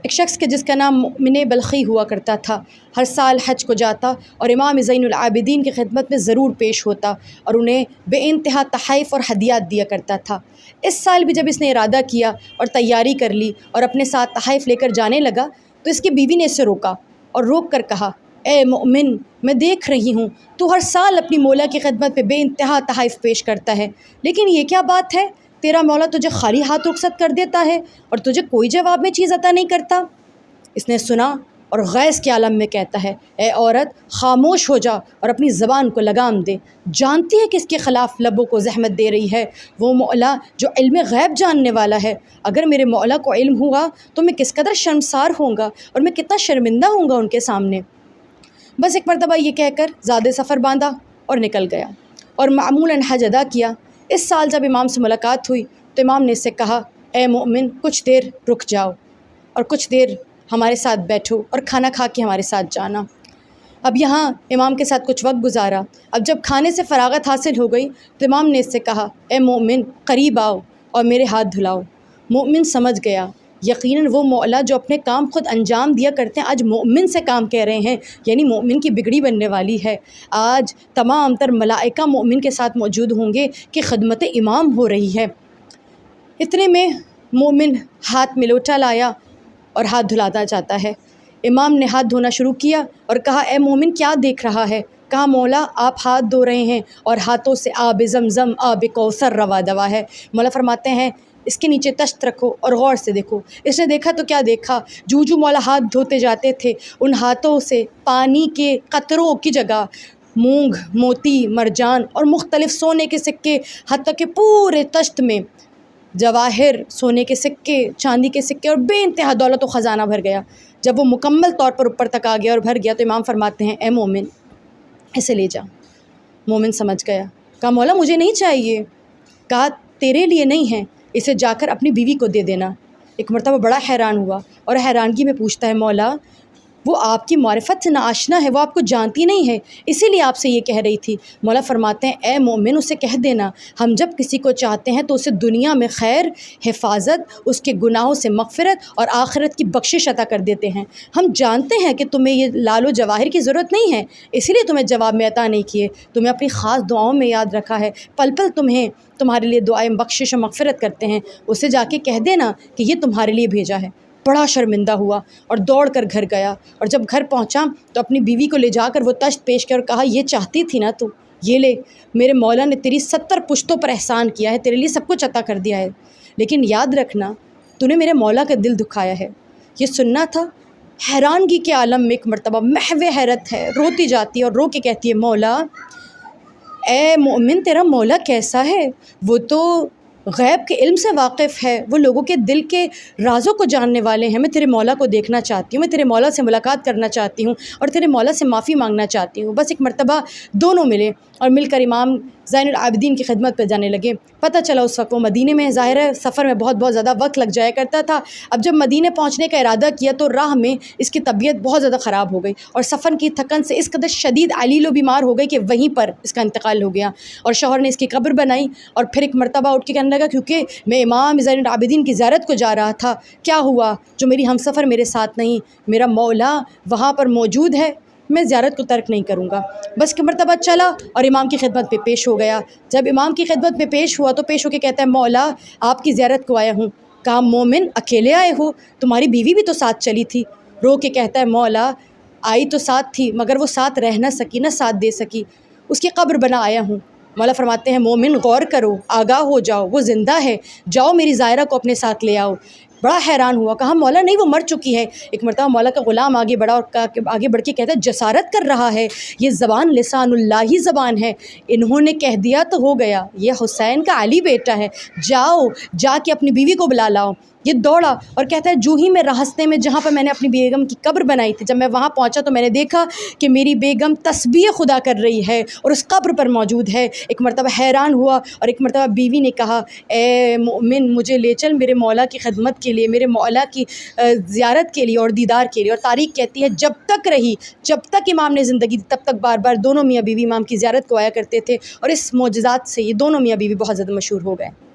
ایک شخص کے جس کا نام مؤمن بلخی ہوا کرتا تھا، ہر سال حج کو جاتا اور امام زین العابدین کی خدمت میں ضرور پیش ہوتا اور انہیں بے انتہا تحائف اور ہدیات دیا کرتا تھا۔ اس سال بھی جب اس نے ارادہ کیا اور تیاری کر لی اور اپنے ساتھ تحائف لے کر جانے لگا تو اس کی بیوی نے اسے روکا اور روک کر کہا، اے مومن، میں دیکھ رہی ہوں تو ہر سال اپنی مولا کی خدمت میں بے انتہا تحائف پیش کرتا ہے، لیکن یہ کیا بات ہے؟ تیرا مولا تجھے خالی ہاتھ رخصت کر دیتا ہے اور تجھے کوئی جواب میں چیز عطا نہیں کرتا۔ اس نے سنا اور غیظ کے عالم میں کہتا ہے، اے عورت، خاموش ہو جا اور اپنی زبان کو لگام دے۔ جانتی ہے کہ اس کے خلاف لبوں کو زحمت دے رہی ہے وہ مولا جو علم غیب جاننے والا ہے۔ اگر میرے مولا کو علم ہوا تو میں کس قدر شرمسار ہوں گا اور میں کتنا شرمندہ ہوں گا ان کے سامنے۔ بس ایک مرتبہ یہ کہہ کر زاد سفر باندھا اور نکل گیا اور معمولاً حج ادا کیا۔ اس سال جب امام سے ملاقات ہوئی تو امام نے اس سے کہا، اے مومن، کچھ دیر رک جاؤ اور کچھ دیر ہمارے ساتھ بیٹھو اور کھانا کھا کے ہمارے ساتھ جانا۔ اب یہاں امام کے ساتھ کچھ وقت گزارا۔ اب جب کھانے سے فراغت حاصل ہو گئی تو امام نے اس سے کہا، اے مومن، قریب آؤ اور میرے ہاتھ دھلاؤ۔ مومن سمجھ گیا، یقیناً وہ مولا جو اپنے کام خود انجام دیا کرتے ہیں آج مومن سے کام کہہ رہے ہیں، یعنی مومن کی بگڑی بننے والی ہے۔ آج تمام تر ملائکہ مومن کے ساتھ موجود ہوں گے کہ خدمت امام ہو رہی ہے۔ اتنے میں مومن ہاتھ میں لوٹا لایا اور ہاتھ دھلانا چاہتا ہے۔ امام نے ہاتھ دھونا شروع کیا اور کہا، اے مومن، کیا دیکھ رہا ہے؟ کہا، مولا آپ ہاتھ دھو رہے ہیں اور ہاتھوں سے آب زمزم، آب کوثر روا دوا ہے۔ مولا فرماتے ہیں، اس کے نیچے تشت رکھو اور غور سے دیکھو۔ اس نے دیکھا تو کیا دیکھا، جو مولا ہاتھ دھوتے جاتے تھے ان ہاتھوں سے پانی کے قطروں کی جگہ مونگ، موتی، مرجان اور مختلف سونے کے سکے، حتیٰ کہ پورے تشت میں جواہر، سونے کے سکے، چاندی کے سکے اور بے انتہا دولت و خزانہ بھر گیا۔ جب وہ مکمل طور پر اوپر تک آ گیا اور بھر گیا تو امام فرماتے ہیں، اے مومن، اسے لے جا۔ مومن سمجھ گیا، کہا، مولا مجھے نہیں چاہیے۔ کہا، تیرے لیے نہیں ہے، اسے جا کر اپنی بیوی کو دے دینا۔ ایک مرتبہ بڑا حیران ہوا اور حیرانگی میں پوچھتا ہے، مولا وہ آپ کی معرفت سے ناآشنا ہے، وہ آپ کو جانتی نہیں ہے، اسی لیے آپ سے یہ کہہ رہی تھی۔ مولا فرماتے ہیں، اے مومن، اسے کہہ دینا، ہم جب کسی کو چاہتے ہیں تو اسے دنیا میں خیر، حفاظت، اس کے گناہوں سے مغفرت اور آخرت کی بخشش عطا کر دیتے ہیں۔ ہم جانتے ہیں کہ تمہیں یہ لال و جواہر کی ضرورت نہیں ہے، اسی لیے تمہیں جواب میں عطا نہیں کیے، تمہیں اپنی خاص دعاؤں میں یاد رکھا ہے، پل پل تمہارے لیے دعائیں بخشش و مغفرت کرتے ہیں، اسے جا کے کہہ دینا کہ یہ تمہارے لیے بھیجا ہے۔ بڑا شرمندہ ہوا اور دوڑ کر گھر گیا اور جب گھر پہنچا تو اپنی بیوی کو لے جا کر وہ تشت پیش کیا اور کہا، یہ چاہتی تھی نا تو یہ لے، میرے مولا نے تیری 70 پشتوں پر احسان کیا ہے، تیرے لیے سب کچھ عطا کر دیا ہے، لیکن یاد رکھنا تو نے میرے مولا کا دل دکھایا ہے۔ یہ سننا تھا۔ حیرانگی کے عالم میں ایک مرتبہ محو حیرت ہے، روتی جاتی ہے اور رو کے کہتی ہے، مولا، اے مومن، تیرا مولا کیسا ہے؟ وہ تو غیب کے علم سے واقف ہے، وہ لوگوں کے دل کے رازوں کو جاننے والے ہیں۔ میں تیرے مولا کو دیکھنا چاہتی ہوں، میں تیرے مولا سے ملاقات کرنا چاہتی ہوں اور تیرے مولا سے معافی مانگنا چاہتی ہوں۔ بس ایک مرتبہ دونوں ملے اور مل کر امام زین العابدین کی خدمت پہ جانے لگے۔ پتہ چلا اس وقت وہ مدینے میں، ظاہر ہے سفر میں بہت زیادہ وقت لگ جایا کرتا تھا۔ اب جب مدینے پہنچنے کا ارادہ کیا تو راہ میں اس کی طبیعت بہت زیادہ خراب ہو گئی اور سفر کی تھکن سے اس قدر شدید علیل و بیمار ہو گئی کہ وہیں پر اس کا انتقال ہو گیا اور شوہر نے اس کی قبر بنائی اور پھر ایک مرتبہ اٹھ کے کہنے لگا، کیونکہ میں امام زین العابدین کی زیارت کو جا رہا تھا، کیا ہوا جو میری ہم سفر میرے ساتھ نہیں، میرا مولا وہاں پر موجود ہے، میں زیارت کو ترک نہیں کروں گا۔ بس کہ مرتبہ چلا اور امام کی خدمت پہ پیش ہو گیا۔ جب امام کی خدمت پہ پیش ہوا تو پیش ہو کے کہتا ہے، مولا آپ کی زیارت کو آیا ہوں۔ کہا، مومن، اکیلے آئے ہو؟ تمہاری بیوی بھی تو ساتھ چلی تھی۔ رو کے کہتا ہے، مولا آئی تو ساتھ تھی مگر وہ ساتھ رہ نہ سکی، نہ ساتھ دے سکی، اس کی قبر بنا آیا ہوں۔ مولا فرماتے ہیں، مومن غور کرو، آگاہ ہو جاؤ، وہ زندہ ہے، جاؤ میری زائرہ کو اپنے ساتھ لے آؤ۔ بڑا حیران ہوا، کہا، مولا نہیں، وہ مر چکی ہے۔ ایک مرتبہ مولا کا غلام آگے بڑھا اور آگے بڑھ کے کہتا ہے، جسارت کر رہا ہے، یہ زبان لسان اللہ ہی زبان ہے، انہوں نے کہہ دیا تو ہو گیا، یہ حسین کا علی بیٹا ہے، جاؤ جا کے اپنی بیوی کو بلا لاؤ۔ یہ دوڑا اور کہتا ہے، جو ہی میں راستے میں جہاں پر میں نے اپنی بیگم کی قبر بنائی تھی، جب میں وہاں پہنچا تو میں نے دیکھا کہ میری بیگم تسبیح خدا کر رہی ہے اور اس قبر پر موجود ہے۔ ایک مرتبہ حیران ہوا اور ایک مرتبہ بیوی نے کہا، اے مومن، مجھے لے چل میرے مولا کی خدمت کے لیے، میرے مولا کی زیارت کے لیے اور دیدار کے لیے۔ اور تاریخ کہتی ہے، جب تک رہی، جب تک امام نے زندگی دی، تب تک بار بار دونوں میاں بیوی امام کی زیارت کو آیا کرتے تھے اور اس معجزات سے یہ دونوں میاں بیوی بہت زیادہ مشہور ہو گئے۔